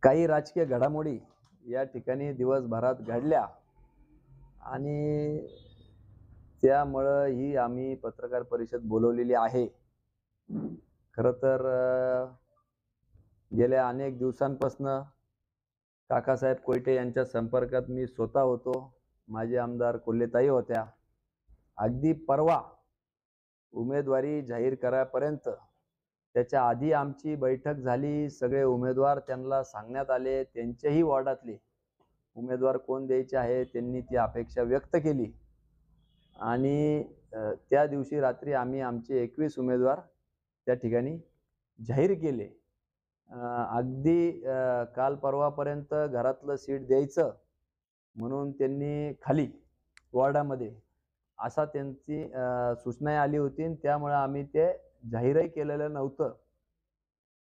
काही राजकीय घडामोडी या ठिकाणी दिवसभरात घडल्या आणि त्यामुळं ही आम्ही पत्रकार परिषद बोलवलेली आहे. खरं तर गेल्या अनेक दिवसांपासनं काकासाहेब कोयटे यांच्या संपर्कात मी स्वतः होतो. माजी आमदार कोल्हेताई होत्या. अगदी परवा उमेदवारी जाहीर करापर्यंत त्याच्या आधी आमची बैठक झाली. सगळे उमेदवार त्यांना सांगण्यात आले. त्यांच्याही वॉर्डातले उमेदवार कोण द्यायचे आहे त्यांनी ती अपेक्षा व्यक्त केली आणि त्या दिवशी रात्री आम्ही आमचे 21 उमेदवार त्या ठिकाणी जाहीर केले. अगदी काल परवापर्यंत घरातलं सीट द्यायचं म्हणून त्यांनी खाली वॉर्डामध्ये असा त्यांची सूचना आली होती आणि त्यामुळे आम्ही ते जाहीरही केलेलं नव्हतं.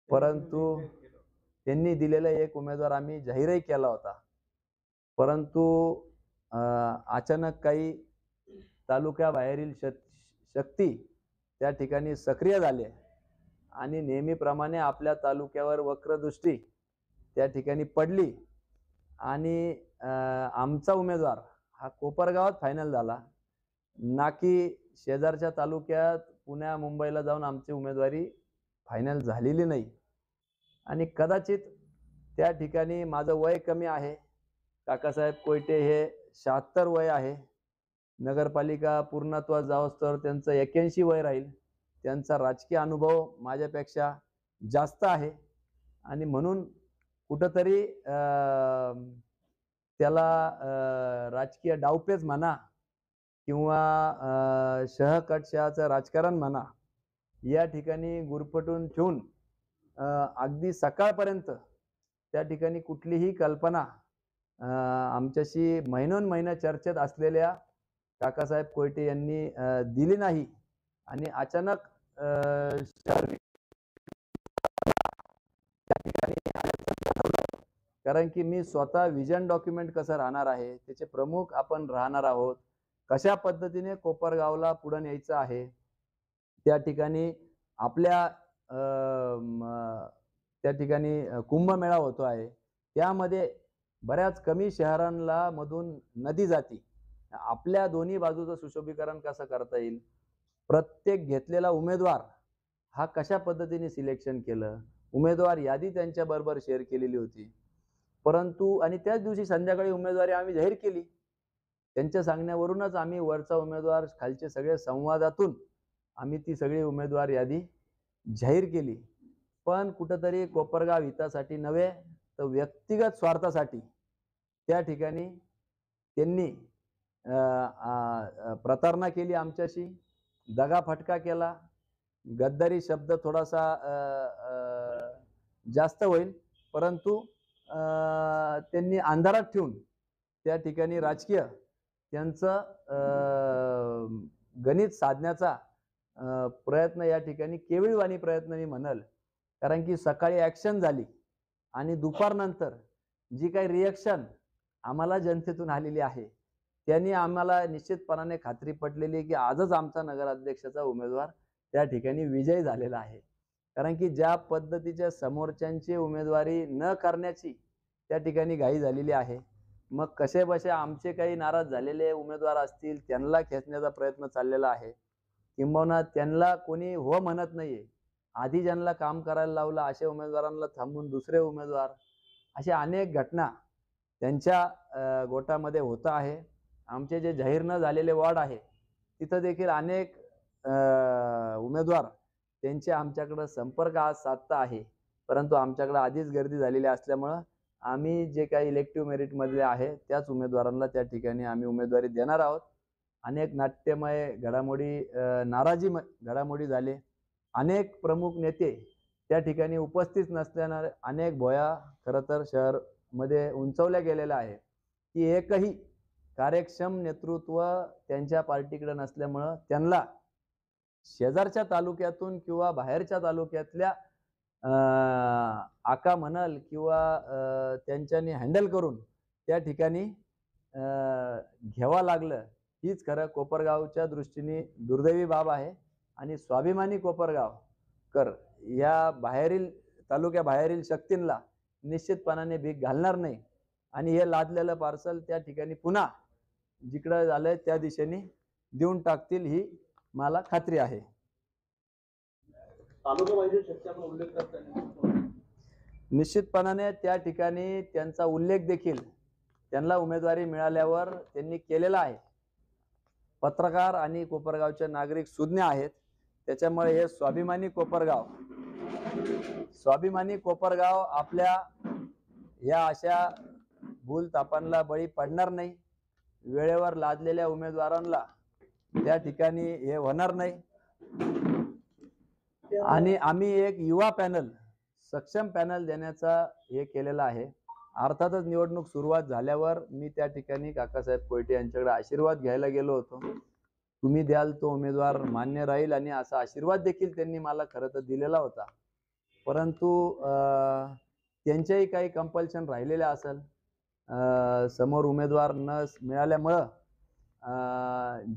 परंतु त्यांनी दिलेला एक उमेदवार आम्ही जाहीरही केला होता. परंतु अचानक काही तालुक्याबाहेरील शक्ती त्या ठिकाणी सक्रिय झाले आणि नेहमीप्रमाणे आपल्या तालुक्यावर वक्रदृष्टी त्या ठिकाणी पडली आणि आमचा उमेदवार हा कोपरगावात फायनल झाला, ना की शेजारच्या तालुक्यात पुण्या मुंबईला जाऊन आमची उमेदवारी फायनल झालेली नाही. आणि कदाचित त्या ठिकाणी माझं वय कमी आहे. काकासाहेब कोयटे हे 76 वय आहे. नगरपालिका पूर्णत्वास जावस्तोवर त्यांचं 81 वय राहील. त्यांचा राजकीय अनुभव माझ्यापेक्षा जास्त आहे आणि म्हणून कुठंतरी त्याला राजकीय डावपेच म्हणा किंवा शहाचं राजकारण म्हणा, या ठिकाणी गुरफटून ठेवून अगदी सकाळपर्यंत त्या ठिकाणी कुठलीही कल्पना आमच्याशी महिनोन चर्चेत असलेल्या काकासाहेब कोयटे यांनी दिली नाही आणि अचानक कारण की मी स्वतः विजन डॉक्युमेंट कसं राहणार आहे, त्याचे प्रमुख आपण राहणार आहोत, कशा पद्धतीने कोपरगावला पुढे न्यायचं आहे, त्या ठिकाणी आपल्या त्या ठिकाणी कुंभमेळा होतो आहे, त्यामध्ये बऱ्याच कमी शहरांना मधून नदी जाती. आपल्या दोन्ही बाजूचं सुशोभीकरण कसं करता येईल, प्रत्येक घेतलेला उमेदवार हा कशा पद्धतीने सिलेक्शन केलं, उमेदवार यादी त्यांच्या बरोबर शेअर केलेली होती. परंतु आणि त्याच दिवशी संध्याकाळी उमेदवारी आम्ही जाहीर केली. त्यांच्या सांगण्यावरूनच आम्ही वरचा उमेदवार खालचे सगळे संवादातून आम्ही ती सगळी उमेदवार यादी जाहीर केली. पण कुठंतरी कोपरगाव हितासाठी नव्हे तर व्यक्तिगत स्वार्थासाठी त्या ठिकाणी त्यांनी प्रतारणा केली आमच्याशी, दगाफटका केला. गद्दारी शब्द थोडासा जास्त होईल, परंतु त्यांनी अंधारात ठेवून त्या ठिकाणी राजकीय त्यांचं गणित साधण्याचा प्रयत्न या ठिकाणी केविलवाणी प्रयत्न मी म्हणल. कारण की सकाळी ॲक्शन झाली आणि दुपारनंतर जी काही रिॲक्शन आम्हाला जनतेतून आलेली आहे त्यांनी आम्हाला निश्चितपणाने खात्री पटलेली की आजच आमचा नगराध्यक्षाचा उमेदवार त्या ठिकाणी विजयी झालेला आहे. कारण की ज्या पद्धतीच्या समोरच्यांची उमेदवारी न करण्याची त्या ठिकाणी घाई झालेली आहे, मग कसे बसे आमचे काही नाराज झालेले उमेदवार असतील त्यांना खेचण्याचा प्रयत्न चाललेला आहे, किंबहुना त्यांना कोणी हो म्हणत नाहीये. आधी ज्यांना काम करायला लावलं अशा उमेदवारांना थांबून दुसरे उमेदवार, अशा अनेक घटना त्यांच्या गोटामध्ये होत आहे. आमचे जे जाहीर न झालेले वॉर्ड आहे तिथं देखील अनेक उमेदवार त्यांचे आमच्याकडे संपर्क आज साधता आहे, परंतु आमच्याकडे आधीच गर्दी झालेली असल्यामुळं आम्ही जे काही इलेक्टिव्ह मेरिटमधले आहे त्याच उमेदवारांना त्या ठिकाणी आम्ही उमेदवारी देणार आहोत. अनेक नाट्यमय घडामोडी, नाराजी घडामोडी झाले. अनेक प्रमुख नेते त्या ठिकाणी उपस्थित नसल्याने अनेक भोया खरं तर शहरमध्ये उंचवल्या गेलेल्या आहे की एकही कार्यक्षम नेतृत्व त्यांच्या पार्टीकडे नसल्यामुळं त्यांना शेजारच्या तालुक्यातून किंवा बाहेरच्या तालुक्यातल्या आका म्हणाल किंवा त्यांच्यानी हँडल करून त्या ठिकाणी घ्यावा लागलं. हीच खरं कोपरगावच्या दृष्टीने दुर्दैवी बाब आहे आणि स्वाभिमानी कोपरगावकर या बाहेरील तालुक्याबाहेरील शक्तींना निश्चितपणाने भीक घालणार नाही आणि हे लादलेलं पार्सल त्या ठिकाणी पुन्हा जिकडं झालंय त्या दिशेने देऊन टाकतील ही मला खात्री आहे. निश्चितपणाने त्या ठिकाणी त्यांचा उल्लेख देखील त्यांना उमेदवारी मिळाल्यावर त्यांनी केलेला आहे. पत्रकार आणि कोपरगावचे नागरिक सुज्ञ आहेत, त्याच्यामुळे हे स्वाभिमानी कोपरगाव आपल्या या अशा भूलथापांना बळी पडणार नाही. वेळेवर लादलेल्या उमेदवारांना त्या ठिकाणी हे होणार नाही आणि आम्ही एक युवा पॅनल, सक्षम पॅनल देण्याचा हे केलेला आहे. अर्थातच निवडणूक सुरुवात झाल्यावर मी त्या ठिकाणी काकासाहेब कोयटे यांच्याकडे आशीर्वाद घ्यायला गेलो होतो. तुम्ही द्याल तो उमेदवार मान्य राहील आणि असा आशीर्वाद देखील त्यांनी मला खरं तर दिलेला होता. परंतु त्यांच्याही काही कंपल्शन राहिलेले असेल, समोर उमेदवार न मिळाल्यामुळं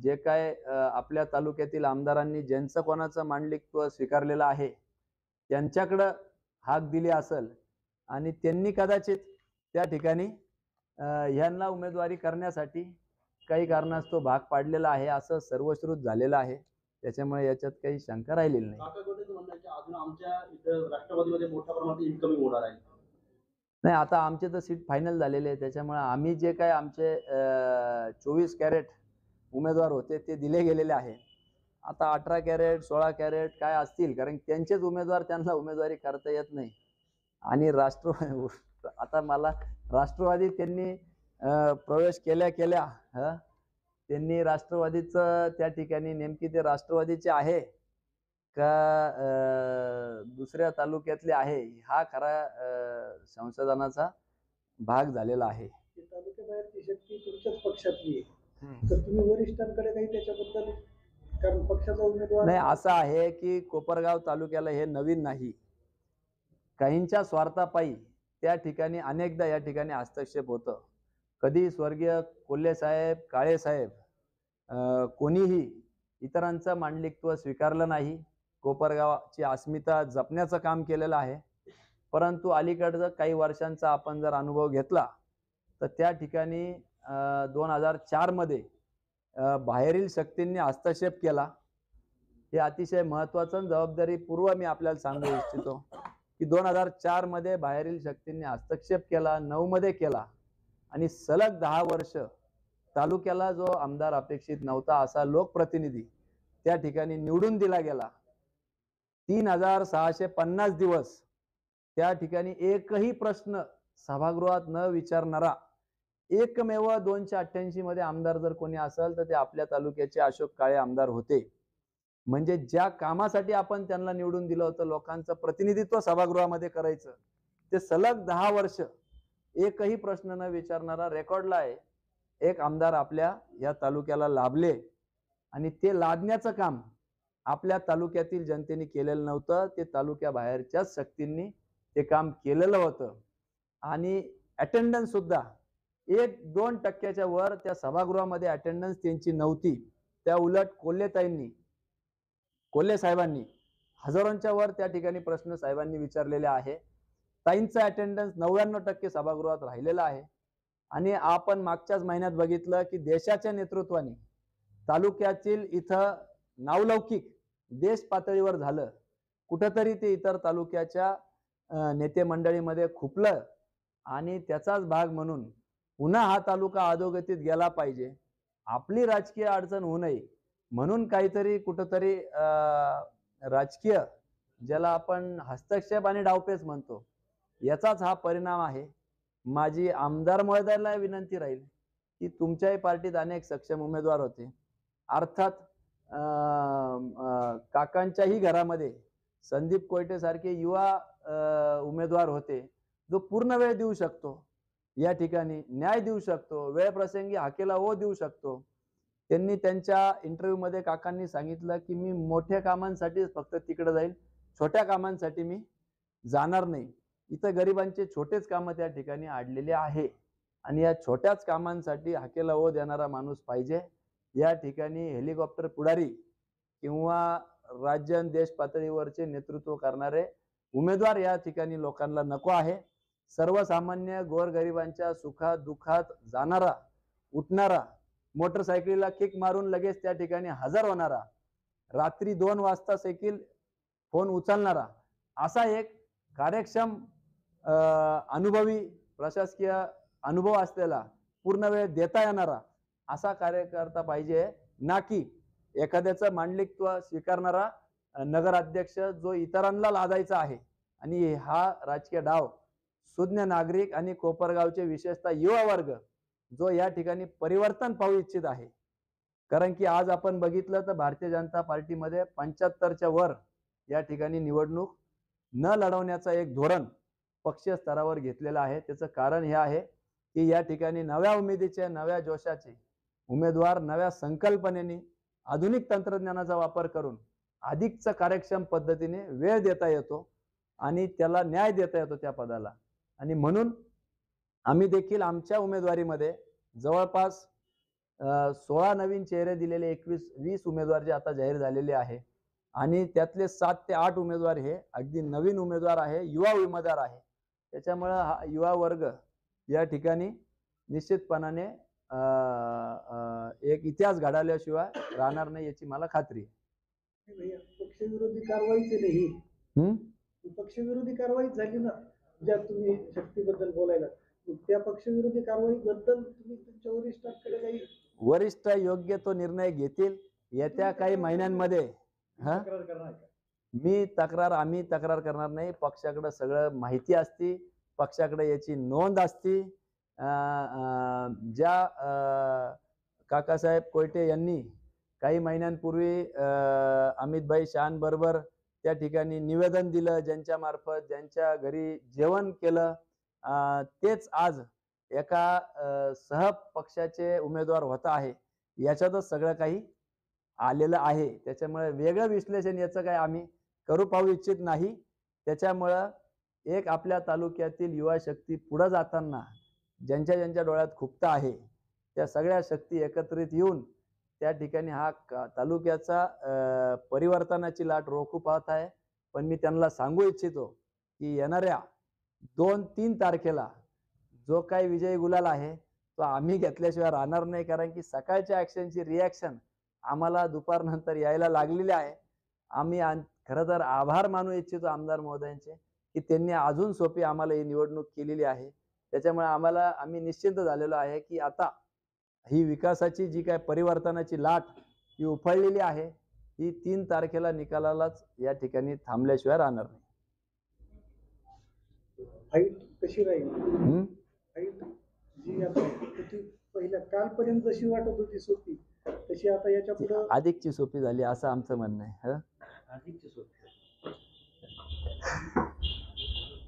जे काय आपल्या तालुक्यातील आमदारांनी ज्यांचं कोणाचं मांडलिकत्व स्वीकारलेलं आहे त्यांच्याकडं हाक दिली असेल आणि त्यांनी कदाचित त्या ठिकाणी ह्यांना उमेदवारी करण्यासाठी काही कारणास्तव भाग पाडलेला आहे असं सर्वश्रुत झालेलं आहे. त्याच्यामुळे याच्यात काही शंका राहिलेली नाही. राष्ट्रवादीमध्ये मोठ्या प्रमाणात इन्कमिंग होणार आहे. नाही, आता आमचे तर सीट फायनल झालेले आहे, त्याच्यामुळे आम्ही जे काय आमचे 24 कॅरेट उमेदवार होते ते दिले गेलेले आहे. आता 18 कॅरेट 16 कॅरेट काय असतील, कारण त्यांचेच उमेदवार त्यांना उमेदवारी करता येत नाही. आणि आता मला राष्ट्रवादी त्यांनी प्रवेश केल्या त्यांनी राष्ट्रवादीचं त्या ठिकाणी नेमकी ते राष्ट्रवादीचे आहे का दुसऱ्या तालुक्यातले आहे हा खरा संशोधनाचा भाग झालेला आहे. तालुक्याबाहेरची शक्ती तुमच्याच पक्षातली आहे, तर तुम्ही वरिष्ठांकडे काही त्याच्याबद्दल, कारण पक्षाचा उमेदवार नाही, असं आहे की कोपरगाव तालुक्याला हे नवीन नाही. काहींच्या स्वार्थापायी त्या ठिकाणी अनेकदा या ठिकाणी हस्तक्षेप होतं. कधी स्वर्गीय कोल्हे साहेब, काळे साहेब कोणीही इतरांचं मांडलिकत्व स्वीकारलं नाही. कोपरगावची अस्मिता जपण्याचं काम केलेलं आहे. परंतु अलीकडचं काही वर्षांचा आपण जर अनुभव घेतला तर त्या ठिकाणी 2004 मध्ये बाहेरील शक्तींनी हस्तक्षेप केला. हे अतिशय महत्त्वाचं जबाबदारीपूर्व मी आपल्याला सांगू इच्छितो की 2004 मध्ये बाहेरील शक्तींनी हस्तक्षेप केला, 9 मध्ये केला आणि सलग 10 वर्ष तालुक्याला जो आमदार अपेक्षित नव्हता असा लोकप्रतिनिधी त्या ठिकाणी निवडून दिला गेला. 3650 दिवस त्या ठिकाणी एकही प्रश्न सभागृहात न विचारणारा एकमेव 288 मध्ये आमदार जर कोणी असेल तर ते आपल्या तालुक्याचे अशोक काळे आमदार होते. म्हणजे ज्या कामासाठी आपण त्यांना निवडून दिलं होतं, लोकांचं प्रतिनिधित्व सभागृहामध्ये करायचं, ते सलग 10 वर्ष एकही प्रश्न न विचारणारा रेकॉर्डला आहे एक आमदार आपल्या या तालुक्याला लाभले. आणि ते लादण्याचं काम आपल्या तालुक्यातील जनतेने केलेलं नव्हतं, ते तालुक्याबाहेरच्याच शक्तींनी ते काम केलेलं होतं. आणि अटेंडन्स सुद्धा 1-2% वर त्या सभागृहामध्ये अटेंडन्स त्यांची नव्हती. त्या उलट कोल्हे साहेबांनी हजारोंच्या वर त्या ठिकाणी प्रश्न साहेबांनी विचारलेले आहे. ताईंचा अटेंडन्स 99% सभागृहात राहिलेला आहे. आणि आपण मागच्याच महिन्यात बघितलं की देशाच्या नेतृत्वाने तालुक्यातील इथं नावलौकिक देश पातळीवर झालं. कुठंतरी ते इतर तालुक्याच्या नेते मंडळीमध्ये खुपलं आणि त्याचाच भाग म्हणून पुन्हा हा तालुका अधोगतीत गेला पाहिजे, आपली राजकीय अडचण होऊ नये म्हणून काहीतरी कुठंतरी राजकीय, ज्याला आपण हस्तक्षेप आणि डावपेच म्हणतो, याचाच हा परिणाम आहे. माझी आमदार महोदयाला विनंती राहील की तुमच्याही पार्टीत अनेक सक्षम उमेदवार होते. अर्थात काकांच्याही घरामध्ये संदीप कोयटे सारखे युवा उमेदवार होते, जो पूर्ण वेळ देऊ शकतो, या ठिकाणी न्याय देऊ शकतो, वेळ प्रसंगी हाकेला ओ देऊ शकतो. त्यांनी त्यांच्या इंटरव्ह्यू मध्ये काकांनी सांगितलं की मी मोठ्या कामांसाठी फक्त तिकडे जाईल, छोट्या कामांसाठी मी जाणार नाही. इथं गरिबांचे छोटेच कामं त्या ठिकाणी आडलेले आहे आणि या छोट्याच कामांसाठी हाकेला ओ देणारा माणूस पाहिजे. या ठिकाणी हेलिकॉप्टर पुढारी किंवा राज्य आणि देश पातळीवरचे नेतृत्व करणारे उमेदवार या ठिकाणी लोकांना नको आहे. सर्वसामान्य गोरगरिबांच्या सुखात दुःखात जाणारा, उठणारा, मोटरसायकलीला किक मारून लगेच त्या ठिकाणी हजर होणारा, रात्री 2 वाजता सायकल फोन उचलणारा, असा एक कार्यक्षम अनुभवी प्रशासकीय अनुभव असलेला, पूर्ण वेळ देता येणारा असा कार्यकर्ता पाहिजे, ना की एखाद्याचं मांडलिकत्व स्वीकारणारा नगराध्यक्ष जो इतरांना लादायचा आहे. आणि हा राजकीय डाव सुज्ञ नागरिक आणि कोपरगावचे विशेषतः युवा वर्ग जो या ठिकाणी परिवर्तन पाहू इच्छित आहे. कारण की आज आपण बघितलं तर भारतीय जनता पार्टीमध्ये 75च्या वर या ठिकाणी निवडणूक न लढवण्याचा एक धोरण पक्षीय स्तरावर घेतलेलं आहे. त्याचं कारण हे आहे की या ठिकाणी नव्या उमेदीचे, नव्या जोशाचे उमेदवार नव्या संकल्पनेने आधुनिक तंत्रज्ञानाचा वापर करून अधिकच कार्यक्षम पद्धतीने वेळ देता येतो आणि त्याला न्याय देता येतो त्या पदाला. आणि म्हणून आम्ही देखील आमच्या उमेदवारीमध्ये जवळपास 16 नवीन चेहरे दिलेले 21-20 उमेदवार जे आता जाहीर झालेले आहे आणि त्यातले 7 ते 8 उमेदवार हे अगदी नवीन उमेदवार आहे, युवा उमेदवार आहे. त्याच्यामुळे हा युवा वर्ग या ठिकाणी निश्चितपणाने एक इतिहास घडवल्याशिवाय राहणार नाही याची मला खात्री आहे. पक्षविरोधी कारवाईच नाही ही. पक्षविरोधी कारवाई झाली ना, ज्या तुम्ही शक्तीबद्दल बोलायला, त्या पक्षविरोधी कारवाई बद्दल तुम्ही तुमच्या वरिष्ठांकडे काही वरिष्ठ योग्य तो निर्णय घेतील येत्या काही महिन्यांमध्ये. आम्ही तक्रार करणार नाही. पक्षाकडे सगळं माहिती असते, पक्षाकडे याची नोंद असते. ज्या काकासाहेब कोयटे यांनी काही महिन्यांपूर्वी अमितभाई शान बरोबर त्या ठिकाणी निवेदन दिलं, ज्यांच्या मार्फत ज्यांच्या घरी जेवण केलं, तेच आज एका सहपक्षाचे उमेदवार होत आहे. याच्यातच सगळं काही आलेलं आहे. त्याच्यामुळे वेगळं विश्लेषण याचं काय आम्ही करू पाहू इच्छित नाही. त्याच्यामुळं एक आपल्या तालुक्यातील युवा शक्ती पुढे जाताना ज्यांच्या ज्यांच्या डोळ्यात खुपत आहे त्या सगळ्या शक्ती एकत्रित येऊन त्या ठिकाणी हा तालुक्याचा परिवर्तनाची लाट रोखू पाहत आहे. पण मी त्यांना सांगू इच्छितो की येणाऱ्या 2-3 तारखेला जो काही विजयी गुलाल आहे तो आम्ही घेतल्याशिवाय राहणार नाही. कारण की सकाळच्या ऍक्शनची रिॲक्शन आम्हाला दुपारनंतर यायला लागलेली आहे. आम्ही खरं तर आभार मानू इच्छितो आमदार महोदयांचे की त्यांनी अजून सोपी आम्हाला ही निवडणूक केलेली आहे. त्याच्यामुळे आम्ही निश्चिंत झालेलो आहे की आता ही विकासाची जी काय परिवर्तनाची लाट ही उफाळलेली आहे, ही 3 तारखेला निकालालाच या ठिकाणी थांबल्याशिवाय राहणार नाही. फाईट कशी राहील? फाईट जी आता पहिल्या कालपर्यंत जशी वाटत होती सोपी, तशी आता याच्या पुढे अधिकची सोपी झाली असं आमचं म्हणणं आहे. अधिकची सोपी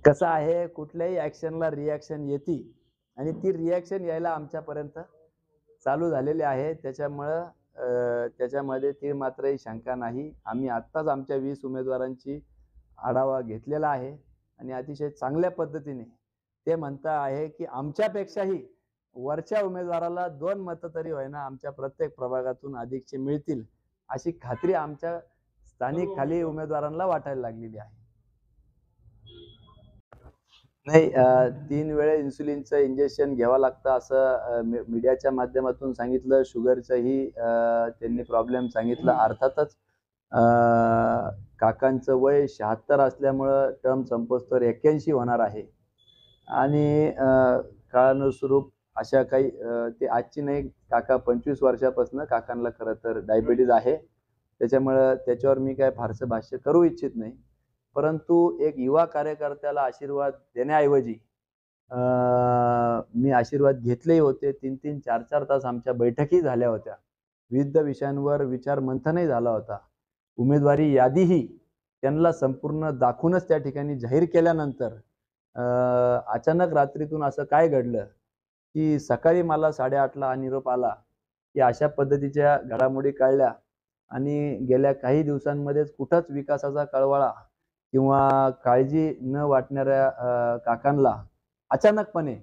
कसं आहे, कुठल्याही ऍक्शनला रिॲक्शन येते आणि ती रिॲक्शन यायला आमच्यापर्यंत चालू झालेली आहे. त्याच्यामुळं त्याच्यामध्ये ती मात्रही शंका नाही. आम्ही आत्ताच आमच्या 20 उमेदवारांची आढावा घेतलेला आहे आणि अतिशय चांगल्या पद्धतीने ते म्हणता आहे की आमच्यापेक्षाही वरच्या उमेदवाराला 2 मतं तरी होईना आमच्या प्रत्येक प्रभागातून अधिकचे मिळतील अशी खात्री आमच्या स्थानिक खाली उमेदवारांना वाटायला लागलेली आहे. नाही, 3 वेळे इन्सुलिनचं इंजेक्शन घ्यावं लागतं असं मीडियाच्या माध्यमातून सांगितलं. शुगरचंही त्यांनी प्रॉब्लेम सांगितलं. अर्थातच काकांचं वय 76 असल्यामुळं टर्म संपोस्तवर 81 होणार आहे आणि काळानुरूप अशा काही ते आजची नाही, काका 25 वर्षापासून काकांना खरं तर डायबिटीज आहे. त्याच्यामुळं त्याच्यावर मी काय फारसं भाष्य करू इच्छित नाही. परंतु एक युवा कार्यकर्त्याला आशीर्वाद देण्याऐवजी मी आशीर्वाद घेतलेही होते. 3-3, 4-4 तास आमच्या बैठकी झाल्या होत्या. विविध विषयांवर विचार मंथनही झाला होता. उमेदवारी यादीही त्यांना संपूर्ण दाखवूनच त्या ठिकाणी जाहीर केल्यानंतर अचानक रात्रीतून असं काय घडलं की सकाळी मला 8:30ला निरोप आला की अशा पद्धतीच्या घडामोडी कळल्या आणि गेल्या काही दिवसांमध्येच कुठंच विकासाचा कळवळा किंवा काळजी न वाटणाऱ्या काकांना अचानकपणे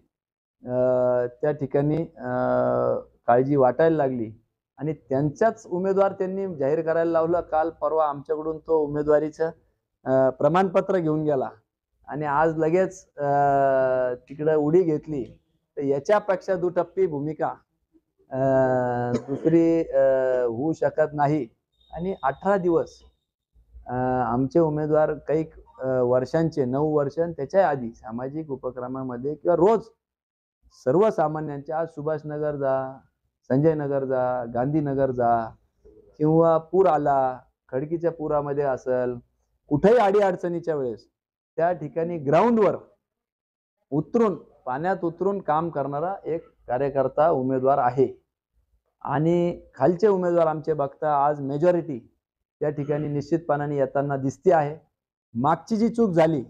त्या ठिकाणी काळजी वाटायला लागली आणि त्यांच्याच उमेदवार त्यांनी जाहीर करायला लावलं. काल परवा आमच्याकडून तो उमेदवारीचं प्रमाणपत्र घेऊन गेला आणि आज लगेच तिकडं उडी घेतली, तर याच्यापेक्षा दुटप्पी भूमिका दुसरी होऊ शकत नाही. आणि 18 दिवस आमचे उमेदवार काही वर्षांचे 9 वर्ष त्याच्या आधी सामाजिक उपक्रमामध्ये किंवा रोज सर्वसामान्यांच्या, आज सुभाषनगर जा, संजय नगर जा, गांधीनगर जा, किंवा पूर आला, खडकीच्या पुरामध्ये असेल, कुठेही अडीअडचणीच्या वेळेस त्या ठिकाणी ग्राउंडवर उतरून, पाण्यात उतरून काम करणारा एक कार्यकर्ता उमेदवार आहे. आणि खालचे उमेदवार आमचे बघता आज मेजॉरिटी त्या ठिकाणी निश्चितपणाने येताना दिसते आहे. मागची जी चूक झाली,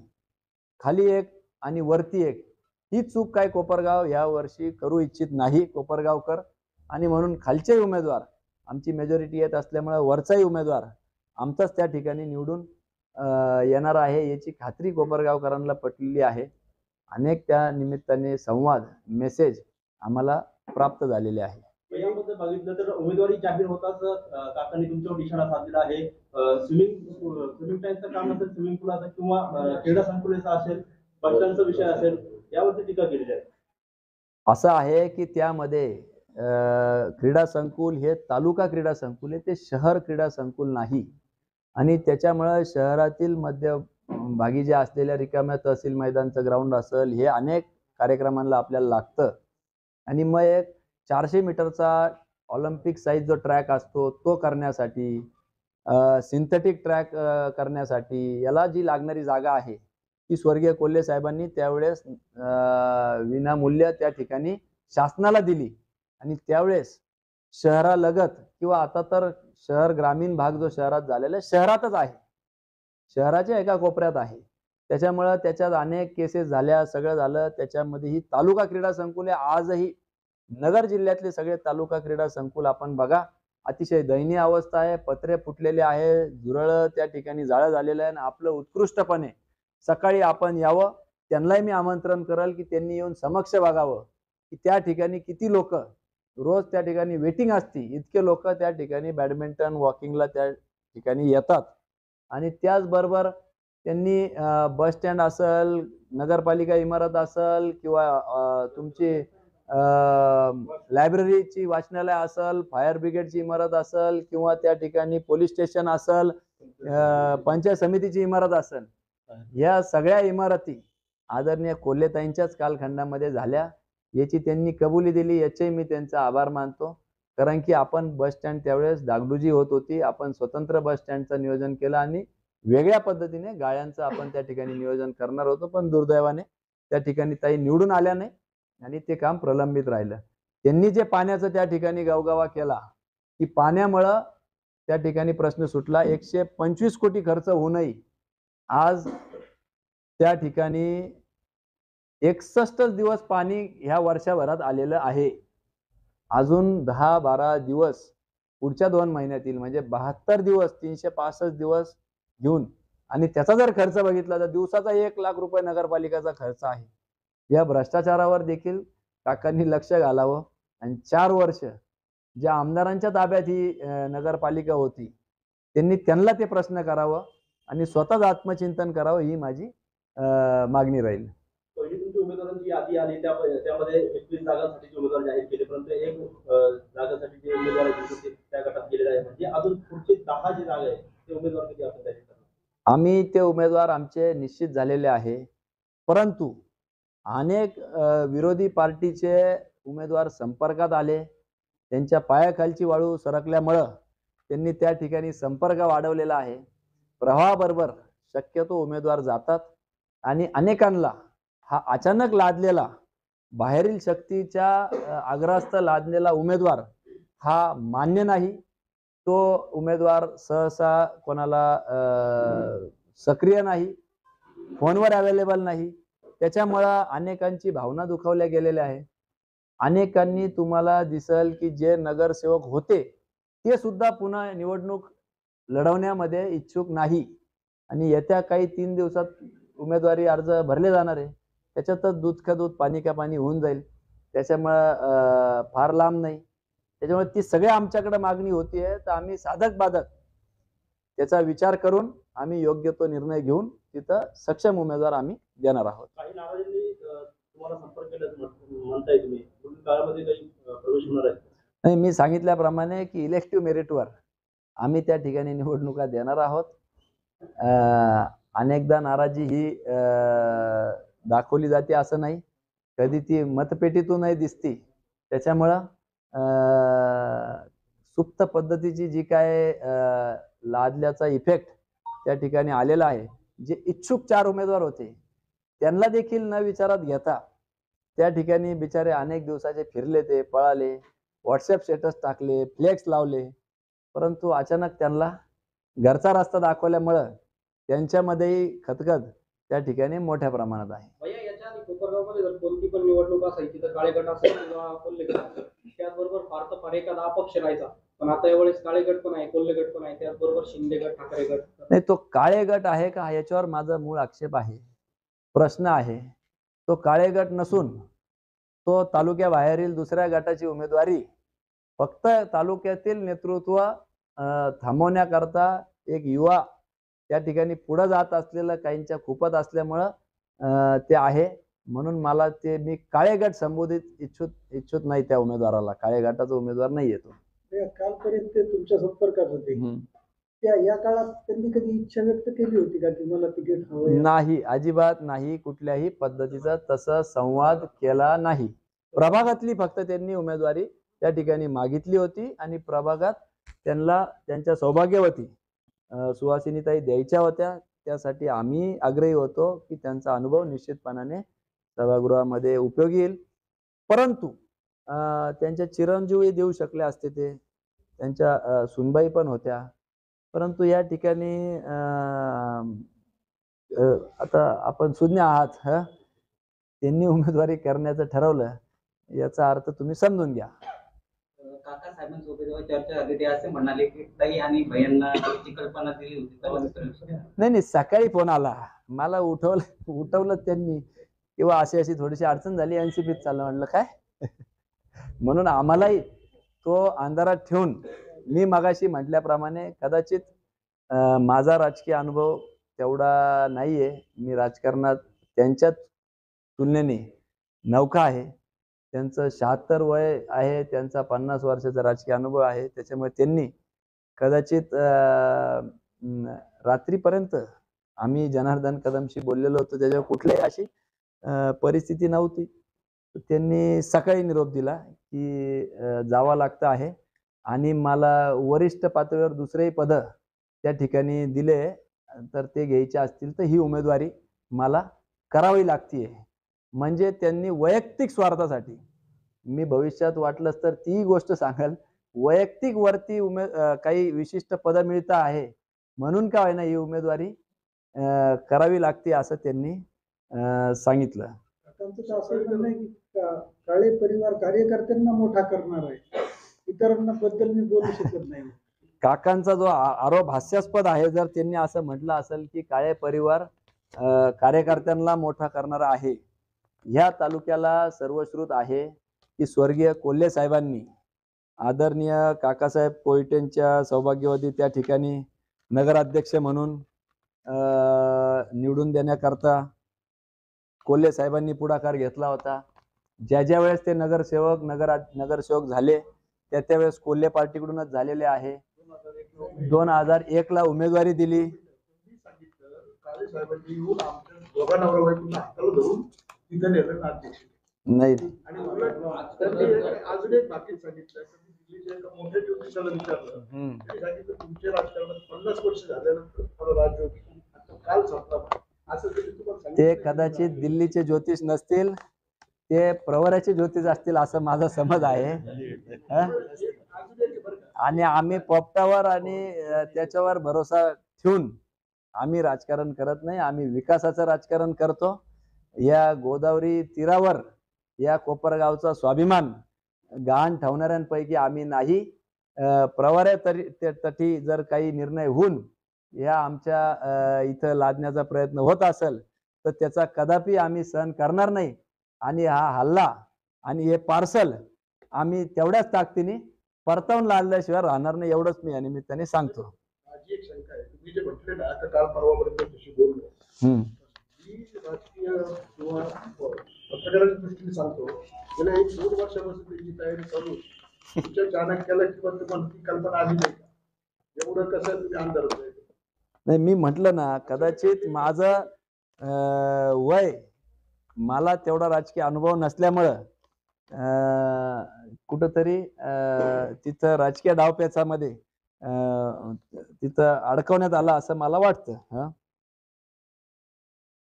खाली एक आणि वरती एक, ही चूक काय कोपरगाव या वर्षी करू इच्छित नाही कोपरगावकर. आणि म्हणून खालचे उमेदवार आमची मेजॉरिटी येत असल्यामुळे वरचाही उमेदवार आमचाच त्या ठिकाणी निवडून येणार आहे याची खात्री कोपरगावकरांना पटलेली आहे. अनेक त्या निमित्ताने संवाद, मेसेज आम्हाला प्राप्त झालेले आहे. यामध्ये बघितलं तर उमेदवारी जाहीर होताच काकांनी तुमच्यावर निशाणा साधलेला आहे. स्विमिंग टँकचं काम असेल, स्विमिंग पूलाचा किंवा क्रीडा संकुलाचा असेल, बच्चांचा विषय असेल, यावरती टीका केलेली आहे. असं आहे की त्यामध्ये क्रीडा संकुल हे तालुका क्रीडा संकुल आहे, ते शहर क्रीडा संकुल नाही. आणि त्याच्यामुळे शहरातील मध्यभागी जे असलेल्या रिकाम्या तहसील मैदानचं ग्राउंड असेल, हे अनेक कार्यक्रमांना आपल्याला लागतं. आणि मग एक 400 मीटरचा ऑलिम्पिक साईज जो ट्रॅक असतो तो करण्यासाठी, सिंथेटिक ट्रॅक करण्यासाठी याला जी लागणारी जागा आहे ती स्वर्गीय कोल्हे साहेबांनी त्यावेळेस विनामूल्य त्या ठिकाणी शासनाला दिली. आणि त्यावेळेस शहरालगत किंवा आता तर शहर ग्रामीण भाग जो शहरात झालेला आहे, शहरातच आहे, शहराच्या एका कोपऱ्यात आहे. त्याच्यामुळं त्याच्यात अनेक केसेस झाल्या, सगळं झालं. त्याच्यामध्ये ही तालुका क्रीडा संकुल आहे. आजही नगर जिल्ह्यातले सगळे तालुका क्रीडा संकुल आपण बघा, अतिशय दयनीय अवस्था आहे, पत्रे फुटलेले आहे, झुरळ त्या ठिकाणी जाळं झालेलं आहे. आणि आपलं उत्कृष्टपणे सकाळी आपण यावं, त्यांनाही मी आमंत्रण करेल की त्यांनी येऊन समक्ष बघावं की त्या ठिकाणी किती लोक रोज त्या ठिकाणी वेटिंग असते, इतके लोक त्या ठिकाणी बॅडमिंटन वॉकिंगला त्या ठिकाणी येतात. आणि त्याचबरोबर त्यांनी बस स्टँड असेल, नगरपालिका इमारत असेल, किंवा तुमची लायब्ररीची वाचनालय असेल, फायर ब्रिगेडची इमारत असेल, किंवा त्या ठिकाणी पोलीस स्टेशन असेल, पंचायत समितीची इमारत असेल, या सगळ्या इमारती आदरणीय कोल्हेताईंच्याच कालखंडामध्ये झाल्या. याची त्यांनी कबुली दिली, याचे मी त्यांचा आभार मानतो. कारण की आपण बस स्टँड त्यावेळेस डागडुजी होत होती, आपण स्वतंत्र बस स्टँडचं नियोजन केलं आणि वेगळ्या पद्धतीने गाळ्यांचं आपण त्या ठिकाणी नियोजन करणार होतो. पण दुर्दैवाने त्या ठिकाणी ताई निवडून आल्या नाही आणि ते काम प्रलंबित राहिलं. त्यांनी जे पाण्याचं त्या ठिकाणी गवगवा केला, की पाण्यामुळं त्या ठिकाणी प्रश्न सुटला. 125 कोटी खर्च होऊनही आज त्या ठिकाणी 61 दिवस पाणी ह्या वर्षभरात आलेलं आहे. अजून 10-12 दिवस पुढच्या 2 महिन्यातील म्हणजे 72 दिवस, 365 दिवस घेऊन, आणि त्याचा जर खर्च बघितला तर दिवसाचा 1 लाख रुपये नगरपालिकेचा खर्च आहे. या भ्रष्टाचारावर देखील काकांनी लक्ष घालावं. आणि 4 वर्ष ज्या आमदारांच्या ताब्यात ही नगरपालिका होती, त्यांना ते प्रश्न करावं आणि स्वतःच आत्मचिंतन करावं, ही माझी मागणी राहील. पहिली तुमची उमेदवारांची यादी आली, त्यामध्ये 21 जागांसाठी उमेदवार जाहीर केले, परंतु एक जागासाठी जे उमेदवार आहेत त्या गटात गेलेले आहे. म्हणजे अजून पुढचे 10 जे जागा आहेत ते उमेदवार किती आपण जाहीर करणार? आम्ही ते उमेदवार आमचे निश्चित झालेले आहे. परंतु अनेक विरोधी पार्टीचे उमेदवार संपर्कात आले, त्यांच्या पायाखालची वाळू सरकल्यामुळं त्यांनी त्या ठिकाणी संपर्क वाढवलेला आहे. प्रवाहाबरोबर शक्यतो उमेदवार जातात आणि अनेकांना हा अचानक लादलेला, बाहेरील शक्तीच्या आग्रहास्थ लादलेला उमेदवार हा मान्य नाही. तो उमेदवार सहसा कोणाला सक्रिय नाही, फोनवर अवेलेबल नाही. त्याच्यामुळं अनेकांची भावना दुखावल्या गेलेल्या आहे. अनेकांनी तुम्हाला दिसेल की जे नगरसेवक होते ते सुद्धा पुन्हा निवडणूक लढवण्यामध्ये इच्छुक नाही. आणि येत्या काही 3 दिवसात उमेदवारी अर्ज भरले जाणार आहे. त्याच्यातच दूध का दूध पाणी का पाणी होऊन जाईल. त्याच्यामुळं फार लांब नाही. त्याच्यामुळे ती सगळ्या आमच्याकडे मागणी होतीये, तर आम्ही साधक बाधक त्याचा विचार करून आम्ही योग्य तो निर्णय घेऊन तिथं सक्षम उमेदवार आम्ही देणार आहोत. काही नाराजांनी तुम्हाला संपर्क केल्याचं म्हणताय तुम्ही, पुढील काळामध्ये काही प्रवेश होणार आहेत? नाही, मी सांगितल्याप्रमाणे की इलेक्टिव्ह मेरिटवर आम्ही त्या ठिकाणी निवडणुका देणार आहोत. अनेकदा नाराजी ही दाखवली जाते असं नाही, कधी ती मतपेटीतूनही दिसती. त्याच्यामुळं सुप्त पद्धतीची जी काय लादल्याचा इफेक्ट त्या ठिकाणी आलेला आहे, जे इच्छुक 4 उमेदवार होते त्यांना देखील न विचारात घेता त्या ठिकाणी बिचारे अनेक दिवसाचे फिरले, ते पळाले, व्हॉट्सअप स्टेटस टाकले, फ्लेक्स लावले, परंतु अचानक त्यांना घरचा रस्ता दाखवल्यामुळं त्यांच्यामध्येही खतखत त्या ठिकाणी मोठ्या प्रमाणात आहे. भैया, याच्या आधी कोपरगावमध्ये जर कोणती पण निवडणूक असायची तर काळे गट असेल किंवा कोल्हे गट असेल, त्याचबरोबर फार तर फार एखादा अपक्ष राहायचा. पण आता यावेळेस काळे गट पण आहे, कोल्हे गट पण आहे, त्याचबरोबर शिंदे गट, ठाकरे गट. नाही, तो काळे गट आहे का याच्यावर माझा मूळ आक्षेप आहे, प्रश्न आहे. तो काळे गट नसून तो तालुक्याबाहेरील दुसऱ्या गटाची उमेदवारी फक्त तालुक्यातील नेतृत्व थांबवण्याकरता एक युवा त्या ठिकाणी पुढे जात असलेलं काहींच्या खूपच असल्यामुळं ते आहे. म्हणून मला ते मी काळे गट संबोधित इच्छुक नाही, त्या उमेदवाराला काळे गटाचा उमेदवार नाही येतो. कालपर्यंत ते तुमच्या संपर्कात होते, या काळात त्यांनी कधी इच्छा व्यक्त केली होती का की मला तिकीट हवं? नाही, अजिबात नाही, कुठल्याही पद्धतीचा तसा संवाद केला नाही. प्रभागातली फक्त त्यांनी उमेदवारी त्या ठिकाणी मागितली होती आणि प्रभागात त्यांना त्यांच्या सौभाग्यवती सुहासिनीताई द्यायच्या होत्या. त्यासाठी आम्ही आग्रही होतो की त्यांचा अनुभव निश्चितपणाने सभागृहामध्ये उपयोगी येईल. परंतु त्यांच्या चिरंजीवही देऊ शकले असते, ते त्यांच्या सुनबाई पण होत्या. परंतु या ठिकाणी आता आपण शून्य आहात, त्यांनी उमेदवारी करण्याचं ठरवलं याचा अर्थ तुम्ही समजून घ्या. काका साहेबांसोबत जेव्हा चर्चा झाली ते असे म्हणाले की ताई आणि भैयांना त्याची कल्पना दिली होती. नाही, सकाळी फोन आला मला, उठवलं त्यांनी, किंवा अशी थोडीशी अडचण झाली, एनसीपीत चाललं. म्हटलं काय म्हणून आम्हालाही तो अंधारात ठेवून मी मगाशी म्हटल्याप्रमाणे कदाचित माझा राजकीय अनुभव तेवढा नाहीये. मी राजकारणात त्यांच्याच तुलनेने नौका आहे. त्यांचं 76 वय आहे, त्यांचा 50 वर्षाचा राजकीय अनुभव आहे. त्याच्यामुळे त्यांनी कदाचित रात्रीपर्यंत आम्ही जनार्दन कदमशी बोललेलो होतो, त्याच्यावर कुठलीही अशी परिस्थिती नव्हती. त्यांनी सकाळी निरोप दिला की जावं लागतं आहे आणि मला वरिष्ठ पातळीवर दुसरेही पद त्या ठिकाणी दिले तर ते घ्यायचे असतील तर ही उमेदवारी मला करावी लागते. म्हणजे त्यांनी वैयक्तिक स्वार्थासाठी, मी भविष्यात वाटलंच तर ती गोष्ट सांगाल, वैयक्तिक वरती काही विशिष्ट पद मिळतं आहे म्हणून का होईना ही उमेदवारी करावी लागते असं त्यांनी सांगितलं. असं म्हणणं आहे की काळे परिवार कार्यकर्त्यांना मोठा करणार आहे, इतरांना बद्दल मी बोलू शकत नाही. काकांचा जो आरोप हास्यास्पद आहे, जर त्यांनी असं म्हटलं असेल की काळे परिवार कार्यकर्त्यांना मोठा करणार आहे, ह्या तालुक्याला सर्वश्रुत आहे की स्वर्गीय कोल्हे साहेबांनी आदरणीय काकासाहेब कोयटेंच्या सौभाग्यवती त्या ठिकाणी नगराध्यक्ष म्हणून निवडून देण्याकरता कोल्हे साहेबांनी पुढाकार घेतला होता. ज्या वेळेस ते नगरसेवक झाले त्यावेळेस कोल्हे पार्टीकडूनच झालेले आहे. 2001 ला उमेदवारी दिली. नाही, अजून एक बाकी सांगितलं की दिल्लीच्या एका मोठ्या ज्योतिषाला विचारलं, त्यांनी सांगितलं तुमच्या राजकारणात 50 वर्ष झाल्यानंतर राज्य काल संपला. असं ते कदाचित दिल्लीचे ज्योतिष नसतील, ते प्रवराचे ज्योतिष असतील असं माझा समज आहे. आणि आम्ही पोपटावर आणि त्याच्यावर भरोसा ठेवून आम्ही राजकारण करत नाही, आम्ही विकासाचं राजकारण करतो. या गोदावरी तीरावर या कोपरगावचा स्वाभिमान गहाण ठेवणाऱ्यांपैकी आम्ही नाही. प्रवऱ्या तटी जर काही निर्णय होऊन या आमच्या इथं लादण्याचा प्रयत्न होत असेल तर त्याचा कदापि आम्ही सहन करणार नाही. आणि हा हल्ला आणि हे पार्सल आम्ही तेवढ्याच ताकदीने परतावून लादल्याशिवाय राहणार नाही, एवढंच मी या निमित्ताने सांगतो. माझी एक शंका आहे, तुम्ही जे म्हटले ना आता काल परवापर्यंत बोललो ही राजकीय किंवा पत्रकारांच्या दृष्टीने सांगतो, गेल्या 1-2 वर्षापासून त्यांची तयारी चालू आहे. तुमच्या चाणक्याला किंवा तुम्हाला ती कल्पना आली नाही का? एवढं कसं तुम्ही अंधार होताय? नाही, मी म्हटलं ना, कदाचित माझं वय, मला तेवढा राजकीय अनुभव नसल्यामुळं कुठंतरी तिथं राजकीय डावपेचामध्ये तिथं अडकवण्यात आला असं मला वाटतं.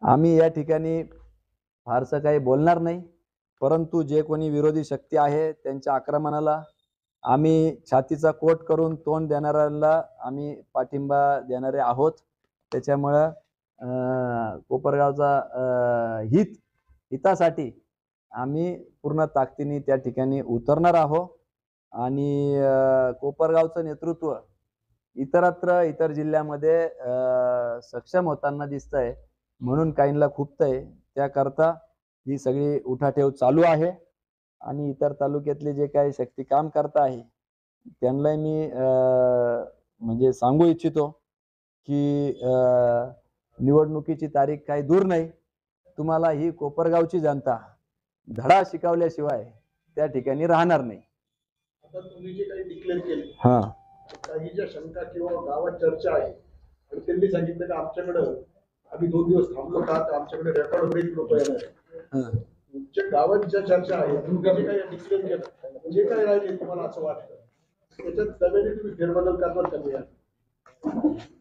आम्ही या ठिकाणी फारसं काही बोलणार नाही, परंतु जे कोणी विरोधी शक्ती आहे त्यांच्या आक्रमणाला आम्ही छातीचा कोट करून तोंड देणाऱ्याला आम्ही पाठिंबा देणारे आहोत. त्याच्यामुळं कोपरगावचा हितासाठी आम्ही पूर्ण ताकदीने त्या ठिकाणी उतरणार आहोत. आणि कोपरगावचं नेतृत्व इतर जिल्ह्यामध्ये सक्षम होताना दिसतंय, म्हणून काहींना खुपतंय. त्याकरता ही सगळी उठाठेव चालू आहे. आणि इतर तालुक्यातले जे काही शक्ती काम करत आहे त्यांना मी म्हणजे सांगू इच्छितो की निवडणुकीची तारीख काही दूर नाही. तुम्हाला ही कोपरगावची जनता धडा शिकवल्याशिवाय त्या ठिकाणी राहणार नाही. आता तुम्ही जे काही डिक्लेअर केले, हा, काही ज्या शंका किंवा गावात चर्चा आहे, आणि त्यांनी सांगितलं की आमच्याकडं आम्ही 2 दिवस थांबलो का, तर आमच्याकडे रेकॉर्ड ब्रेक लोक येणार आहे. तुमच्या गावात ज्या चर्चा आहे, तुम्ही जे काही डिक्लेअर केलं, जे काही राहिले तुम्हाला असं वाटतं त्याच्यात नव्याने तुम्ही फेरबदल करणार का नाही?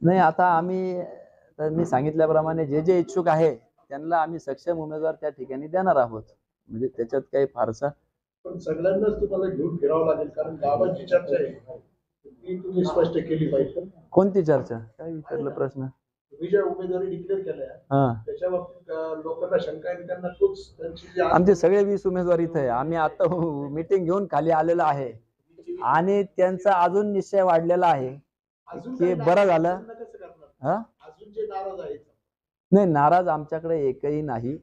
नाही, आता आम्ही तर मी सांगितल्याप्रमाणे जे इच्छुक आहे त्यांना आम्ही सक्षम उमेदवार त्या ठिकाणी देणार आहोत. म्हणजे त्याच्यात काही फारसा, पण सगळ्यांनाच तुम्हाला घेऊन फिरावं लागेल, कारण गावात जी चर्चा आहे ती तुम्ही स्पष्ट केली पाहिजे. कोणती चर्चा, काय विचारलं प्रश्न? तुम्ही ज्या उमेदवारी डिक्लेअर केल्या त्याच्या बाबतीत लोकांना शंका आहे, त्यांना तोच त्यांची जी आमचे सगळे 20 उमेदवार इथे आहे. आम्ही आता मीटिंग घेऊन खाली आलेलो आहे आणि त्यांचा अजून निश्चय वाढलेला आहे की बरं झालं. अजून जे नाराज आहेत, नाही, नाराज आमच्याकडे एकही नाही.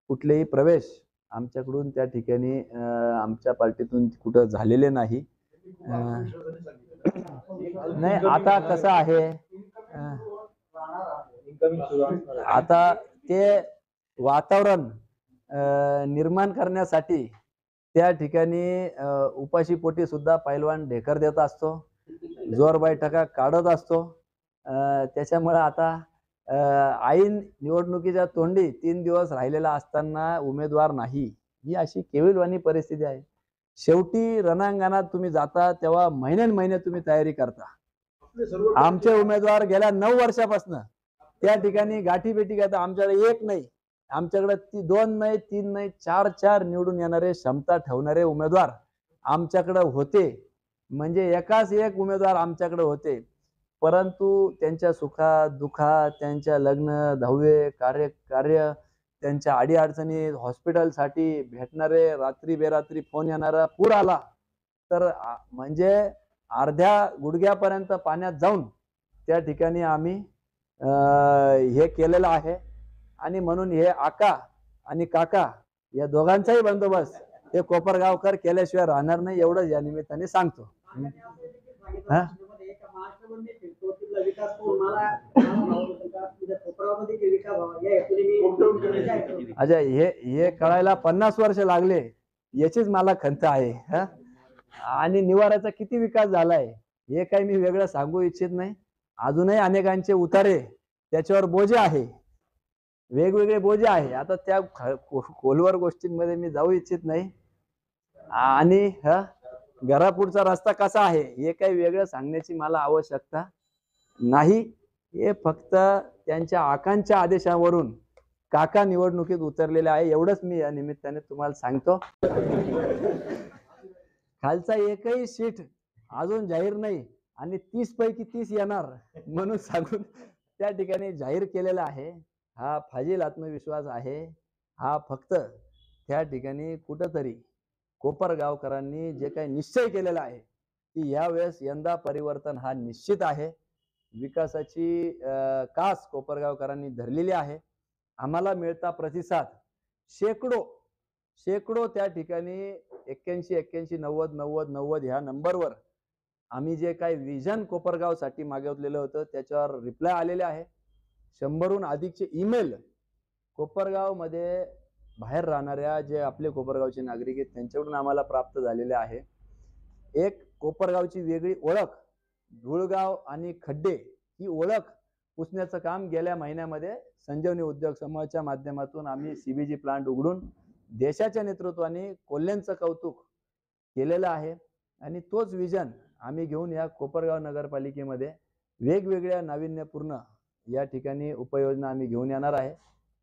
कुठलेही प्रवेश आमच्याकडून त्या ठिकाणी आमच्या पार्टीतून कुठं झालेले नाही. नाही, आता कसं आहे, आता ते वातावरण निर्माण करण्यासाठी त्या ठिकाणी उपाशीपोटी सुद्धा पैलवान ढेकर देत असतो, जोर बैठका काढत असतो. त्याच्यामुळे आता ऐन निवडणुकीच्या तोंडी 3 दिवस राहिलेला असताना उमेदवार नाही, ही अशी केविलवाणी परिस्थिती आहे. शेवटी रणांगणात तुम्ही जाता तेव्हा महिने तुम्ही तयारी करता. आमचे उमेदवार गेल्या 9 वर्षापासून त्या ठिकाणी गाठीभेटी घेतात. आमच्याकडे एक नाही, आमच्याकडे 2 नाही, 3 नाही, 4 निवडून येणारे क्षमता ठेवणारे उमेदवार आमच्याकडे होते. म्हणजे एकाच एक उमेदवार आमच्याकडे होते. परंतु त्यांच्या सुखात दुःखात, त्यांच्या लग्न दहावे कार्य त्यांच्या अडीअडचणी, हॉस्पिटलसाठी भेटणारे रात्री बेरात्री फोन येणारा पूर आला तर म्हणजे अर्ध्या गुडघ्यापर्यंत पाण्यात जाऊन त्या ठिकाणी आम्ही हे केलेलं आहे. आणि म्हणून हे आका आणि काका या दोघांचाही बंदोबस्त हे कोपरगावकर केल्याशिवाय राहणार नाही, एवढंच या निमित्ताने सांगतो. अच्छा, हे कळायला 50 वर्ष लागले, याचीच मला खंत आहे. आणि निवाराचा किती विकास झालाय हे काही मी वेगळं सांगू इच्छित नाही. अजूनही अनेकांचे उतारे त्याच्यावर बोजे आहे, वेगवेगळे बोजे आहे. आता त्या खोलवर गोष्टींमध्ये मी जाऊ इच्छित नाही. आणि घरापुढचा रस्ता कसा आहे हे काही वेगळं सांगण्याची मला आवश्यकता नाही. हे फक्त त्यांच्या आकांक्षा आदेशावरून काका निवडणुकीत उतरलेले आहे, एवढंच मी या निमित्ताने तुम्हाला सांगतो. खालचा एकही सीट अजून जाहीर नाही आणि 30 पैकी 30 येणार म्हणून सांगून त्या ठिकाणी जाहीर केलेला आहे. हा फाजील आत्मविश्वास आहे. हा फक्त त्या ठिकाणी कुठंतरी कोपरगावकरांनी जे काही निश्चय केलेला आहे की यावेळेस यंदा परिवर्तन हा निश्चित आहे. विकासाची कास कोपरगावकरांनी धरलेली आहे. आम्हाला मिळता प्रतिसाद शेकडो त्या ठिकाणी 81 90 ह्या नंबरवर आम्ही जे काही विजन कोपरगावसाठी मागवलेलं होतं त्याच्यावर रिप्लाय आलेले आहे. 100हून अधिकचे ईमेल कोपरगाव मध्ये बाहेर राहणाऱ्या जे आपले कोपरगावचे नागरिक आहेत त्यांच्याकडून आम्हाला प्राप्त झालेले आहे. एक कोपरगावची वेगळी ओळख, धुळगाव आणि खड्डे ही ओळख पुसण्याचं काम गेल्या महिन्यामध्ये संजीवनी उद्योग समूहाच्या माध्यमातून आम्ही CBG प्लांट उघडून देशाच्या नेतृत्वाने कोल्ह्यांचं कौतुक केलेलं आहे. आणि तोच विजन आम्ही घेऊन या कोपरगाव नगरपालिकेमध्ये वेगवेगळ्या नाविन्यपूर्ण या ठिकाणी उपाययोजना आम्ही घेऊन येणार आहे.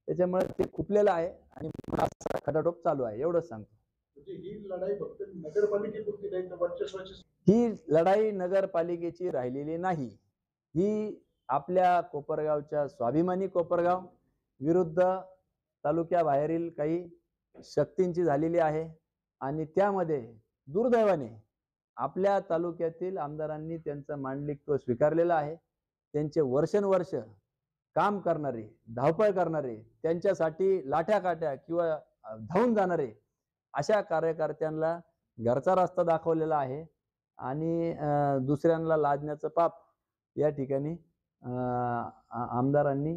त्याच्यामुळे ते खुपलेलं आहे आणि खटाटोप चालू आहे, एवढंच सांगतो. म्हणजे ही लढाई फक्त नगरपालिकेपुरती नाही तर वर्चस्वाची. ही लढाई नगरपालिकेची राहिलेली नाही, ही आपल्या कोपरगावच्या स्वाभिमानी कोपरगाव विरुद्ध तालुक्याबाहेरील काही शक्तींची झालेली आहे. आणि त्यामध्ये दुर्दैवाने आपल्या तालुक्यातील आमदारांनी त्यांचं मांडलिकत्व स्वीकारलेलं आहे. त्यांचे वर्षानुवर्ष काम करणारे, धावपळ करणारे, त्यांच्यासाठी लाठ्या काट्या किंवा धावून जाणारे अशा कार्यकर्त्यांना घरचा रस्ता दाखवलेला आहे. आणि दुसऱ्यांना लाजण्याचं पाप या ठिकाणी आमदारांनी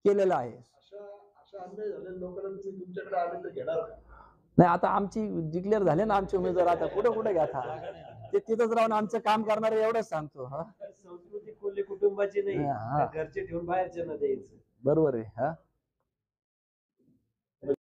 केलेलं आहे. अशा अन्याय झालेल्या लोकांना तुम्ही तुमच्याकडे आले तर घेणार का? नाही, आता आमची डिक्लेअर झाले ना आमचे उमेदवार, आता कुठं कुठे घ्या ते तिथंच राहून आमचं काम करणारे, एवढंच सांगतो. संस्कृती कोल्हे कुटुंबाची नाही, हा. घरचे ठेवून बाहेरच्या न द्यायचं. बरोबर आहे. हा